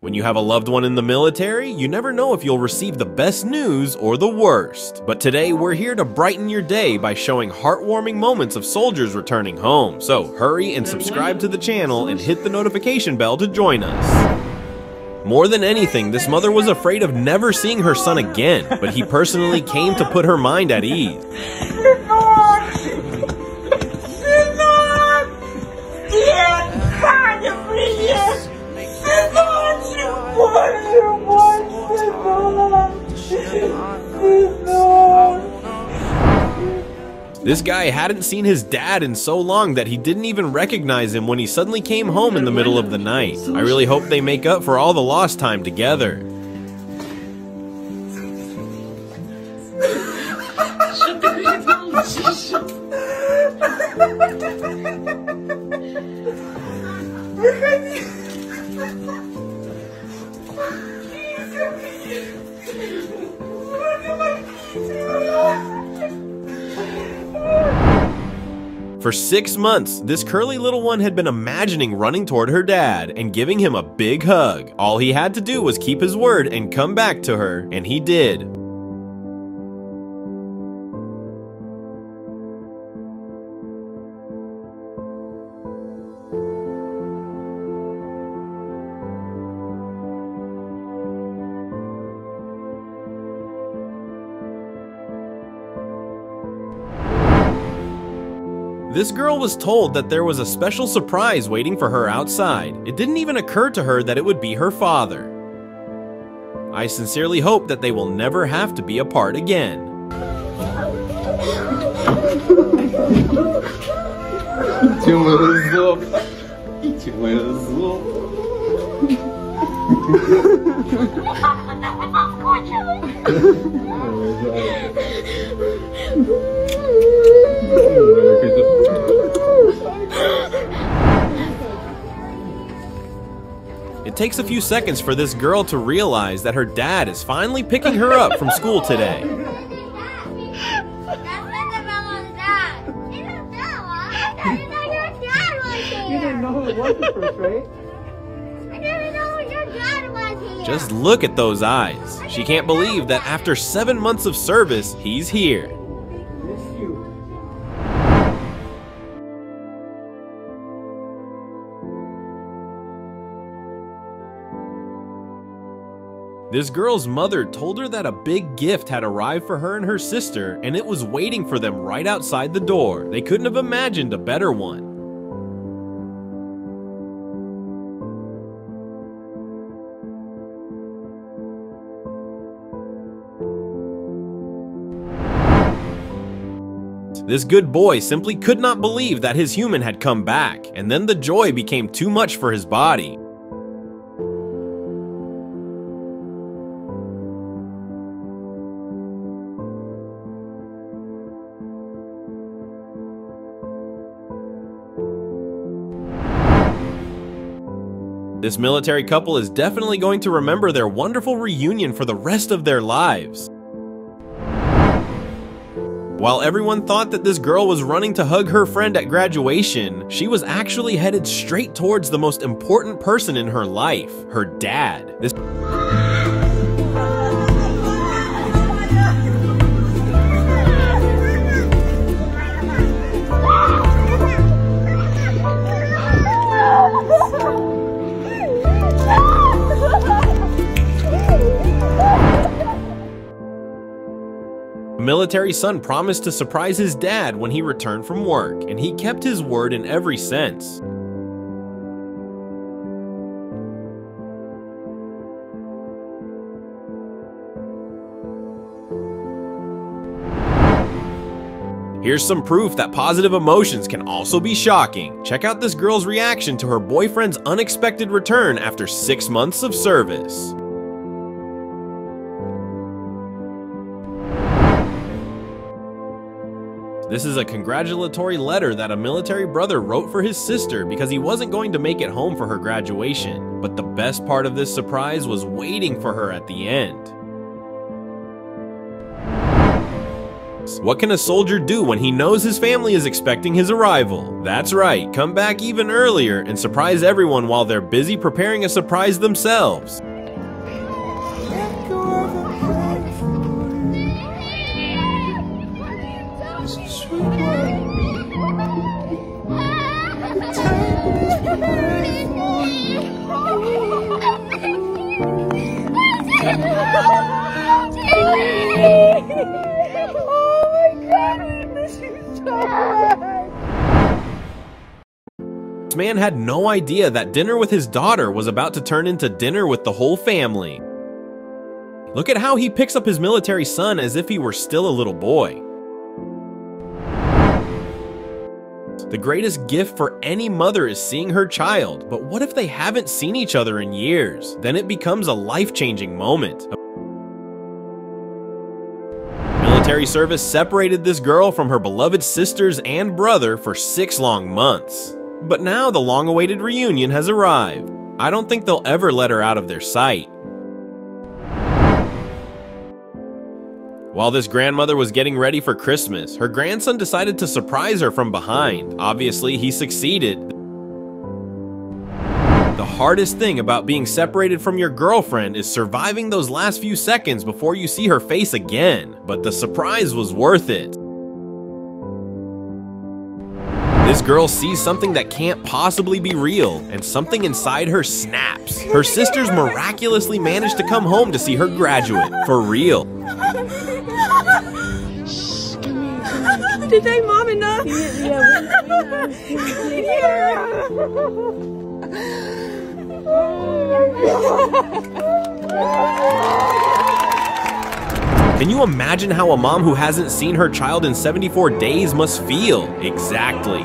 When you have a loved one in the military, you never know if you'll receive the best news or the worst. But today, we're here to brighten your day by showing heartwarming moments of soldiers returning home. So hurry and subscribe to the channel and hit the notification bell to join us. More than anything, this mother was afraid of never seeing her son again, but he personally came to put her mind at ease. This guy hadn't seen his dad in so long that he didn't even recognize him when he suddenly came home in the middle of the night. I really hope they make up for all the lost time together. For 6 months, this curly little one had been imagining running toward her dad and giving him a big hug. All he had to do was keep his word and come back to her, and he did. This girl was told that there was a special surprise waiting for her outside. It didn't even occur to her that it would be her father. I sincerely hope that they will never have to be apart again. It takes a few seconds for this girl to realize that her dad is finally picking her up from school today. You didn't know who it was at first, right? I didn't know your dad was here. Just look at those eyes. She can't believe that after 7 months of service, he's here. This girl's mother told her that a big gift had arrived for her and her sister, and it was waiting for them right outside the door. They couldn't have imagined a better one. This good boy simply could not believe that his human had come back, and then the joy became too much for his body. This military couple is definitely going to remember their wonderful reunion for the rest of their lives. While everyone thought that this girl was running to hug her friend at graduation, she was actually headed straight towards the most important person in her life, her dad. Military son promised to surprise his dad when he returned from work, and he kept his word in every sense. Here's some proof that positive emotions can also be shocking. Check out this girl's reaction to her boyfriend's unexpected return after 6 months of service. This is a congratulatory letter that a military brother wrote for his sister because he wasn't going to make it home for her graduation. But the best part of this surprise was waiting for her at the end. What can a soldier do when he knows his family is expecting his arrival? That's right, come back even earlier and surprise everyone while they're busy preparing a surprise themselves. This man had no idea that dinner with his daughter was about to turn into dinner with the whole family. Look at how he picks up his military son as if he were still a little boy. The greatest gift for any mother is seeing her child, but what if they haven't seen each other in years? Then it becomes a life-changing moment. Military service separated this girl from her beloved sisters and brother for 6 long months. But now the long-awaited reunion has arrived. I don't think they'll ever let her out of their sight. While this grandmother was getting ready for Christmas, her grandson decided to surprise her from behind. Obviously, he succeeded. The hardest thing about being separated from your girlfriend is surviving those last few seconds before you see her face again, but the surprise was worth it. This girl sees something that can't possibly be real, and something inside her snaps. Her sisters miraculously managed to come home to see her graduate, for real. Did they mom enough? Can you imagine how a mom who hasn't seen her child in 74 days must feel? Exactly.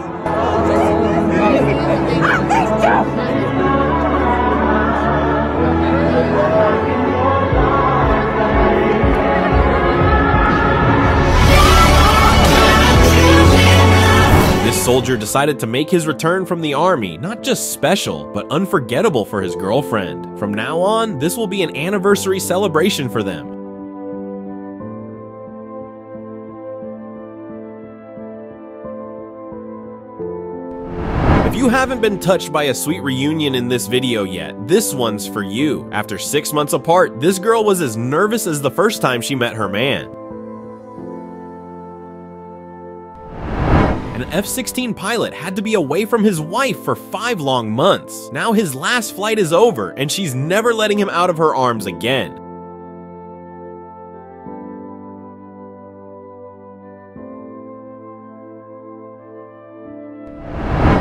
This soldier decided to make his return from the army not just special, but unforgettable for his girlfriend. From now on, this will be an anniversary celebration for them. If you haven't been touched by a sweet reunion in this video yet, this one's for you. After 6 months apart, this girl was as nervous as the first time she met her man. An F-16 pilot had to be away from his wife for 5 long months. Now his last flight is over, and she's never letting him out of her arms again.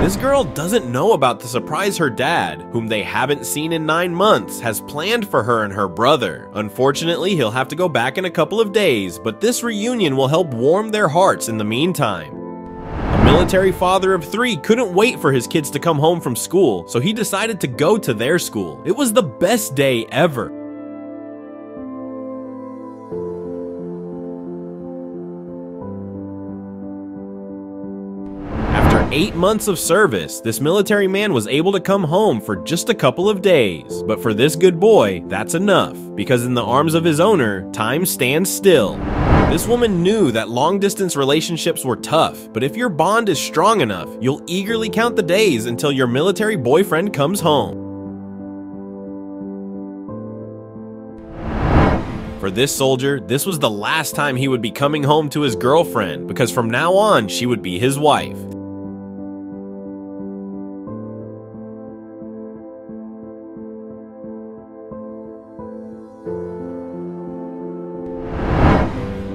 This girl doesn't know about the surprise her dad, whom they haven't seen in 9 months, has planned for her and her brother. Unfortunately, he'll have to go back in a couple of days, but this reunion will help warm their hearts in the meantime. A military father of 3 couldn't wait for his kids to come home from school, so he decided to go to their school. It was the best day ever. After 8 months of service, this military man was able to come home for just a couple of days. But for this good boy, that's enough, because in the arms of his owner, time stands still. This woman knew that long-distance relationships were tough, but if your bond is strong enough, you'll eagerly count the days until your military boyfriend comes home. For this soldier, this was the last time he would be coming home to his girlfriend, because from now on, she would be his wife.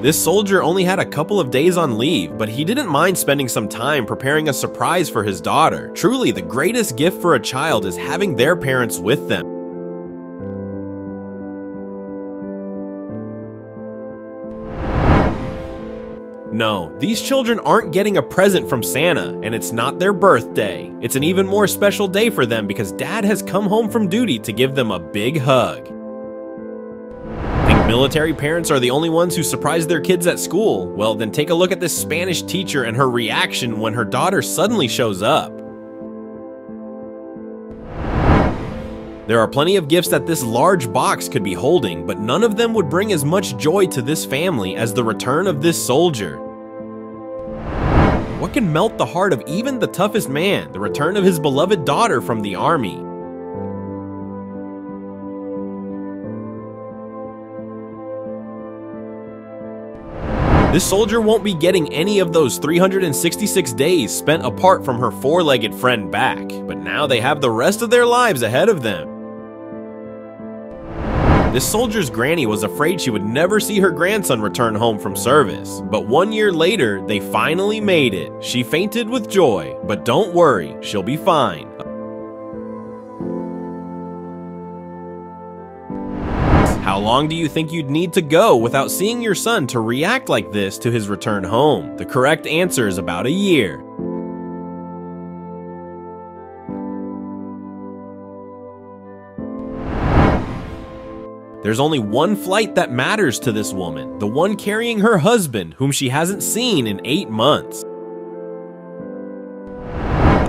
This soldier only had a couple of days on leave, but he didn't mind spending some time preparing a surprise for his daughter. Truly, the greatest gift for a child is having their parents with them. No, these children aren't getting a present from Santa, and it's not their birthday. It's an even more special day for them because Dad has come home from duty to give them a big hug. Military parents are the only ones who surprise their kids at school. Well, then take a look at this Spanish teacher and her reaction when her daughter suddenly shows up. There are plenty of gifts that this large box could be holding, but none of them would bring as much joy to this family as the return of this soldier. What can melt the heart of even the toughest man? The return of his beloved daughter from the army. This soldier won't be getting any of those 366 days spent apart from her four-legged friend back, but now they have the rest of their lives ahead of them. This soldier's granny was afraid she would never see her grandson return home from service, but 1 year later, they finally made it. She fainted with joy, but don't worry, she'll be fine. How long do you think you'd need to go without seeing your son to react like this to his return home? The correct answer is about a year. There's only one flight that matters to this woman, the one carrying her husband, whom she hasn't seen in 8 months.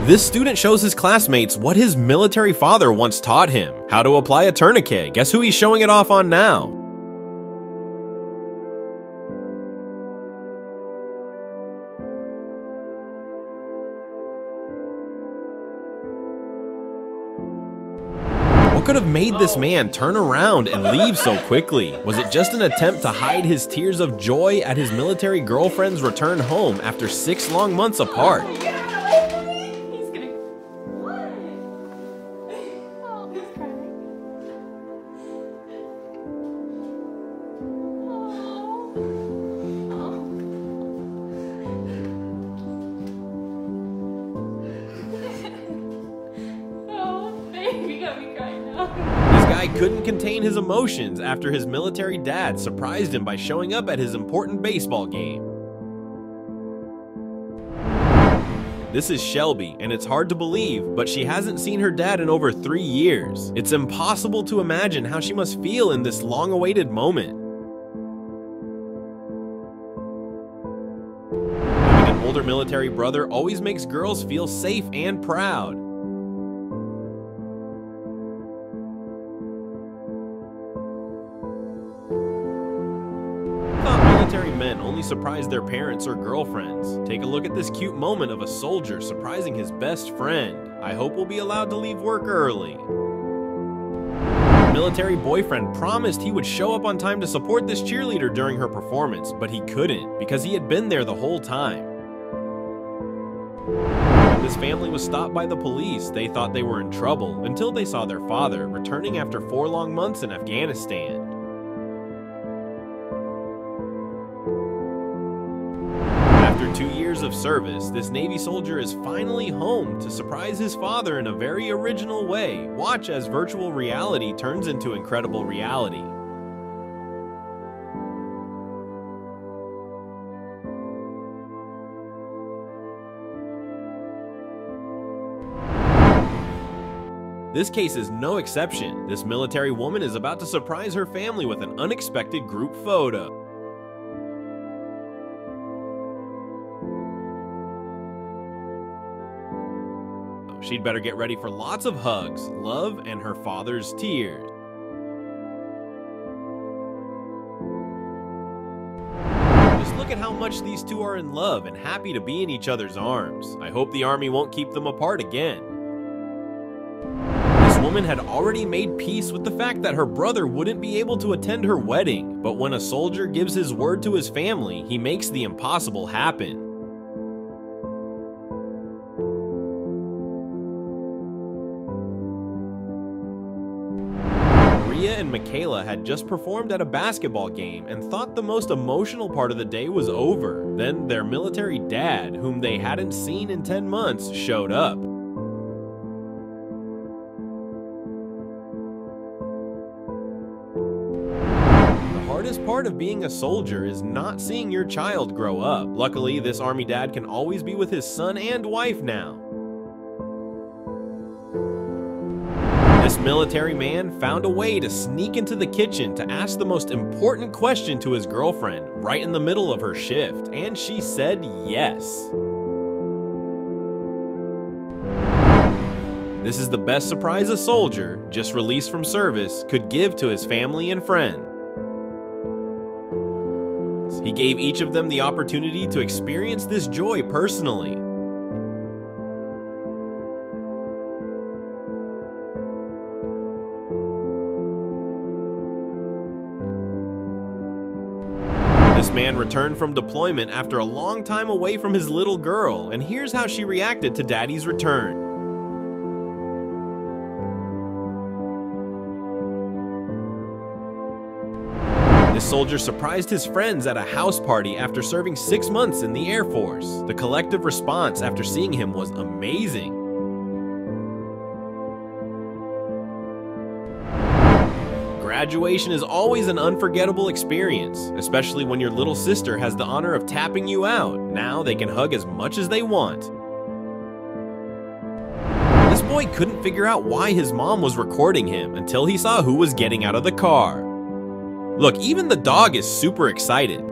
This student shows his classmates what his military father once taught him, how to apply a tourniquet. Guess who he's showing it off on now? What could have made this man turn around and leave so quickly? Was it just an attempt to hide his tears of joy at his military girlfriend's return home after 6 long months apart? This guy couldn't contain his emotions after his military dad surprised him by showing up at his important baseball game. This is Shelby, and it's hard to believe, but she hasn't seen her dad in over 3 years. It's impossible to imagine how she must feel in this long-awaited moment. Having an older military brother always makes girls feel safe and proud. Military men only surprise their parents or girlfriends. Take a look at this cute moment of a soldier surprising his best friend. I hope we'll be allowed to leave work early. The military boyfriend promised he would show up on time to support this cheerleader during her performance, but he couldn't because he had been there the whole time. When this family was stopped by the police, they thought they were in trouble until they saw their father returning after 4 long months in Afghanistan. After 2 years of service, this Navy soldier is finally home to surprise his father in a very original way. Watch as virtual reality turns into incredible reality. This case is no exception. This military woman is about to surprise her family with an unexpected group photo. She'd better get ready for lots of hugs, love, and her father's tears. Just look at how much these two are in love and happy to be in each other's arms. I hope the army won't keep them apart again. This woman had already made peace with the fact that her brother wouldn't be able to attend her wedding, but when a soldier gives his word to his family, he makes the impossible happen. Maria and Michaela had just performed at a basketball game and thought the most emotional part of the day was over. Then their military dad, whom they hadn't seen in 10 months, showed up. The hardest part of being a soldier is not seeing your child grow up. Luckily, this army dad can always be with his son and wife now. This military man found a way to sneak into the kitchen to ask the most important question to his girlfriend right in the middle of her shift, and she said yes. This is the best surprise a soldier, just released from service, could give to his family and friends. He gave each of them the opportunity to experience this joy personally. This man returned from deployment after a long time away from his little girl, and here's how she reacted to Daddy's return. This soldier surprised his friends at a house party after serving 6 months in the Air Force. The collective response after seeing him was amazing. Graduation is always an unforgettable experience, especially when your little sister has the honor of tapping you out. Now they can hug as much as they want. This boy couldn't figure out why his mom was recording him until he saw who was getting out of the car. Look, even the dog is super excited.